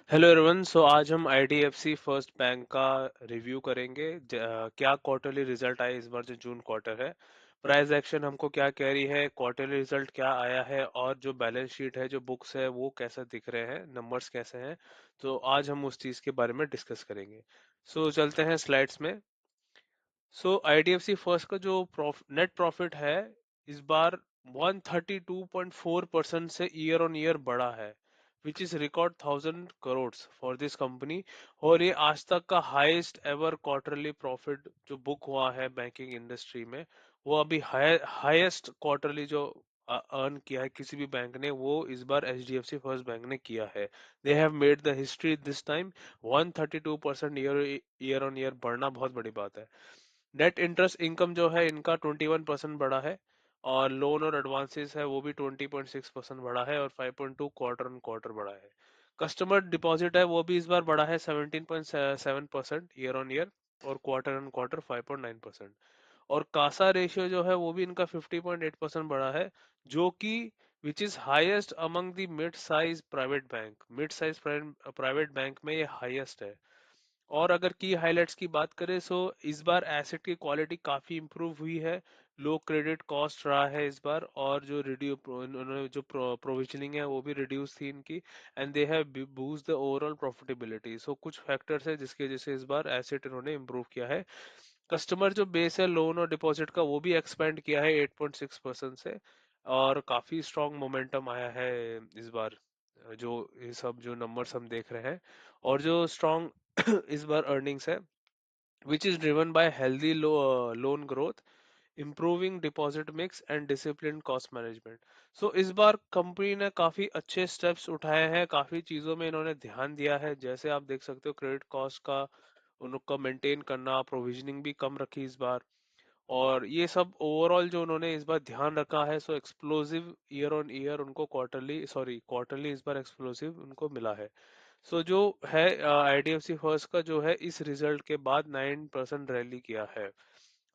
Hello everyone. आज हम IDFC first bank का रिव्यू करेंगे। क्या क्वार्टरली रिजल्ट आया इस बार जो जून क्वार्टर है। प्राइस एक्शन हमको क्या कह रही है, क्वार्टरली रिजल्ट क्या आया है और जो बैलेंस शीट है, जो बुक्स है वो कैसे दिख रहे हैं, नंबर्स कैसे हैं। तो आज हम उस चीज़ के बारे में डिस्कस करेंगे। चलते हैं स्लाइड्स में। आईडीएफसी फर्स्ट का जो नेट प्रॉफिट है इस बार 132.4% से ईयर ऑन ईयर बढ़ा है, which is record 1000 crore for this company. और ये आज तक का हाईएस्ट एवर क्वार्टरली प्रॉफिट जो बुक हुआ है बैंकिंग इंडस्ट्री में। वो अभी हाईएस्ट क्वार्टरली जो अर्न किया है किसी भी बैंक ने, वो इस बार एचडीएफसी फर्स्ट बैंक ने किया है। They have made the history this time. 132% year on year बढ़ना बहुत बड़ी बात है। नेट इंटरेस्ट इनकम जो है इनका 21% बढ़ा है, और लोन और एडवांसेस है वो भी 20.6% बढ़ा है, और 5.2 क्वार्टर ऑन क्वार्टर बढ़ा है। कस्टमर डिपॉजिट है वो भी इस बार बढ़ा है 17.7% ईयर ऑन ईयर, और क्वार्टर ऑन क्वार्टर 5.9%। और कासा रेशियो जो है वो भी इनका 50.8% बढ़ा है, जो कि which is highest among the mid size private bank. Mid size private bank में ये हाईएस्ट है। और अगर की हाइलाइट्स की बात करें, इस बार एसेट की क्वालिटी काफी इंप्रूव हुई है। लो क्रेडिट कॉस्ट रहा है इस बार, और जो उन्होंने जो प्रोविजनिंग है वो भी रिड्यूस थी इनकी। And they have boost the overall profitability. कुछ फैक्टर्स है जिसकी वजह से इस बार एसेट इन्होंने इम्प्रूव किया है। कस्टमर जो बेस है लोन और डिपॉजिट का वो भी एक्सपेंड किया है 8.6% से, और काफी स्ट्रॉन्ग मोमेंटम आया है इस बार। जो ये सब जो नंबर्स हम देख रहे हैं, और जो स्ट्रॉन्ग इस बार अर्निंग्स है, which is driven by healthy loan growth, improving deposit mix and discipline cost management. इस बार कंपनी ने काफी अच्छे स्टेप्स उठाए हैं, काफी चीजों में इन्होंने ध्यान दिया है। जैसे आप देख सकते हो क्रेडिट कॉस्ट का उनका मेंटेन करना, प्रोविजनिंग भी कम रखी इस बार। और ये सब ओवरऑल जो उन्होंने इस बार ध्यान रखा है, एक्सप्लोसिव ईयर ऑन ईयर उनको क्वार्टरली इस बार एक्सप्लोसिव उनको मिला है। जो है आईडीएफसी फर्स्ट का जो है इस रिजल्ट के बाद 9% रैली किया है।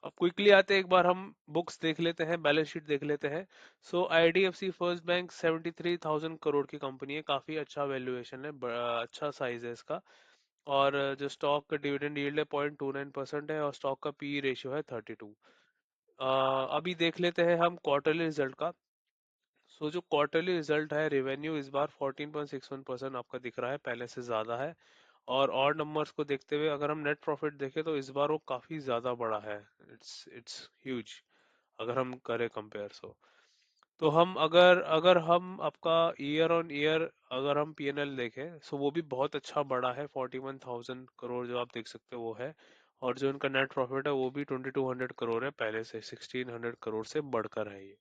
अब क्विकली आते हैं, एक बार हम बुक्स देख लेते हैं, बैलेंस शीट देख लेते हैं। आईडीएफसी फर्स्ट बैंक 73,000 करोड़ की कंपनी है, काफी अच्छा वैल्यूएशन है, अच्छा साइज है इसका। और जो स्टॉक का डिविडेंड यील्ड है 0.29% है, और स्टॉक का पी रेशियो है 32। अभी देख लेते हैं हम क्वार्टरली रिजल्ट का। जो क्वार्टरली रिजल्ट है, रेवेन्यू इस बार 14.61% आपका दिख रहा है, पहले से ज्यादा है। और नंबर्स को देखते हुए अगर हम नेट प्रॉफिट देखें तो इस बार वो काफी ज्यादा बड़ा है। इट्स ह्यूज अगर हम करें कंपेयर। तो हम अगर अगर हम आपका ईयर ऑन ईयर अगर हम पीएनएल देखें, वो भी बहुत अच्छा बड़ा है। 41,000 करोड़ जो आप देख सकते हो वो है। और जो इनका नेट प्रॉफिट है वो भी 2200 करोड़ है, पहले से 1600 करोड़ से बढ़कर है ये।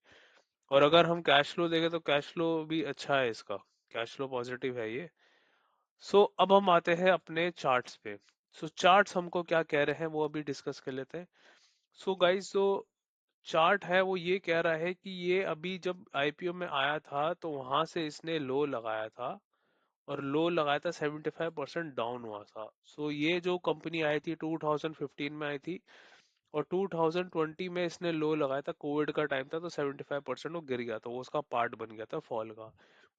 और अगर हम कैश फ्लो देखें तो कैश फ्लो भी अच्छा है इसका, कैश फ्लो पॉजिटिव है ये। अब हम आते हैं अपने चार्ट्स पे। चार्ट्स हमको क्या कह रहे हैं वो अभी डिस्कस कर लेते हैं। गाइस, जो चार्ट है वो ये कह रहा है कि ये अभी जब आईपीओ में आया था तो वहां से इसने लो लगाया था, और लो लगाया था 75% डाउन हुआ था। ये जो कंपनी आई थी 2015 में आई थी, और 2020 में इसने लो लगाया था, कोविड का टाइम था, तो 75% वो गिर गया था, वो उसका पार्ट बन गया था फॉल का।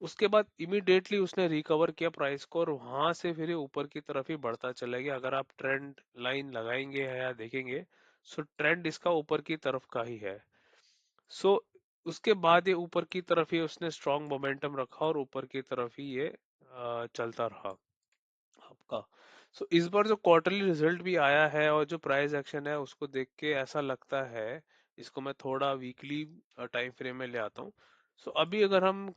उसके बाद इमीडिएटली उसने रिकवर किया प्राइस को, और वहां से फिर ये ऊपर की तरफ ही बढ़ता चला गया। अगर आप ट्रेंड लाइन लगाएंगे या देखेंगे, ट्रेंड इसका ऊपर की तरफ का ही है। सो उसके बाद ये ऊपर की तरफ ही उसने स्ट्रॉन्ग मोमेंटम रखा, और ऊपर की तरफ ही ये चलता रहा आपका। इस बार जो क्वार्टरली रिजल्ट भी आया है और जो प्राइस एक्शन है उसको देख के ऐसा लगता है, इसको मैं थोड़ा वीकली टाइम फ्रेम में ले आता हूँ। अभी अगर हम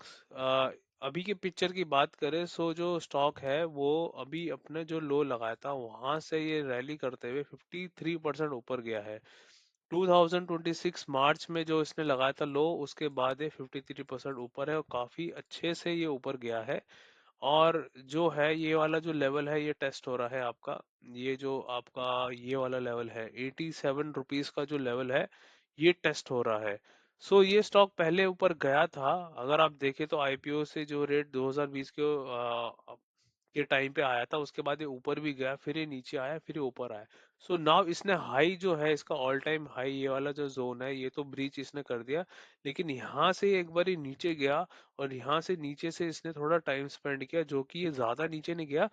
अभी के पिक्चर की बात करें, जो स्टॉक है वो अभी अपने जो लो लगाया था वहां से ये रैली करते हुए 53% ऊपर गया है। 2026 मार्च में जो इसने लगाया था लो, उसके बाद ये 53% ऊपर है, और काफी अच्छे से ये ऊपर गया है। और जो है ये वाला जो लेवल है ये टेस्ट हो रहा है आपका। ये जो आपका ये वाला लेवल है 87 रुपीज का जो लेवल है, ये टेस्ट हो रहा है। ये स्टॉक पहले ऊपर गया था। अगर आप देखें तो आईपीओ से जो रेट 2020 के के टाइम पे आया था, उसके बाद ये ऊपर भी गया, फिर ये नीचे आया, फिर ये ऊपर आया। सो नाउ इसने हाई जो है इसका ऑल टाइम हाई, ये वाला जो जोन है ये तो ब्रीच इसने कर दिया, लेकिन यहाँ से एक बार ये नीचे गया और यहाँ से नीचे से इसने थोड़ा टाइम स्पेंड किया, जो कि ये ज्यादा नीचे नहीं गया।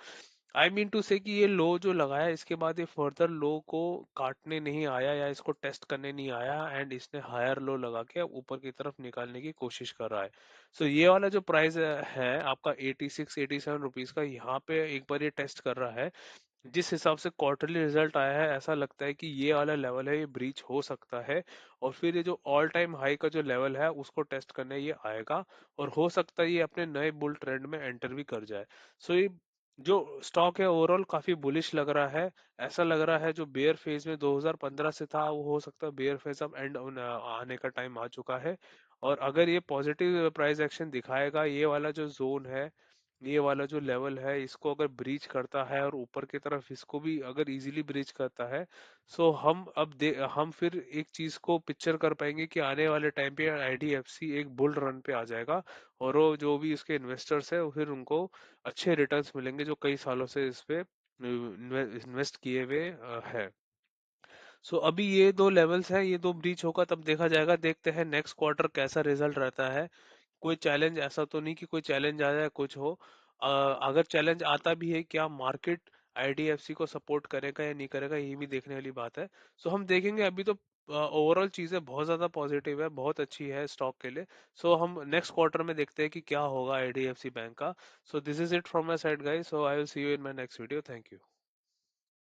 आई मीन टू से कि ये लो जो लगाया इसके बाद ये फर्दर लो को काटने नहीं आया या इसको टेस्ट करने नहीं आया, एंड इसने हायर लो लगा के अब ऊपर की तरफ निकालने की कोशिश कर रहा है। सो ये वाला जो प्राइस है आपका 86-87 रुपीज का, यहाँ पे एक बार ये टेस्ट कर रहा है। जिस हिसाब से क्वार्टरली रिजल्ट आया है ऐसा लगता है कि ये वाला लेवल है ये ब्रीच हो सकता है, और फिर ये जो ऑल टाइम हाई का जो लेवल है उसको टेस्ट करने ये आएगा, और हो सकता है ये अपने नए बुल ट्रेंड में एंटर भी कर जाए। सो ये जो स्टॉक है ओवरऑल काफी बुलिश लग रहा है। ऐसा लग रहा है जो बेयर फेज में 2015 से था वो हो सकता है बेयर फेज अब एंड आने का टाइम आ चुका है। और अगर ये पॉजिटिव प्राइस एक्शन दिखाएगा, ये वाला जो जोन है, ये वाला जो लेवल है इसको अगर ब्रीच करता है और ऊपर की तरफ इसको भी अगर इजीली ब्रीच करता है, सो हम फिर एक चीज को पिक्चर कर पाएंगे कि आने वाले टाइम पे आईडीएफसी एक बुल रन पे आ जाएगा, और वो जो भी इसके इन्वेस्टर्स है फिर उनको अच्छे रिटर्न्स मिलेंगे जो कई सालों से इस पे इन्वेस्ट किए हुए है। सो अभी ये दो लेवल्स हैं, ये दो ब्रीच होगा तब देखा जाएगा, देखते हैं नेक्स्ट क्वार्टर कैसा रिजल्ट रहता है। कोई चैलेंज ऐसा तो नहीं कि कोई चैलेंज आ जाए कुछ हो। अगर चैलेंज आता भी है, क्या मार्केट आईडीएफसी को सपोर्ट करेगा या नहीं करेगा, ये भी देखने वाली बात है। सो हम देखेंगे, अभी तो ओवरऑल चीजें बहुत ज्यादा पॉजिटिव है, बहुत अच्छी है स्टॉक के लिए। सो हम नेक्स्ट क्वार्टर में देखते हैं कि क्या होगा आईडीएफसी बैंक का। So this is it from my side guys, so I will see you in my next video, thank you.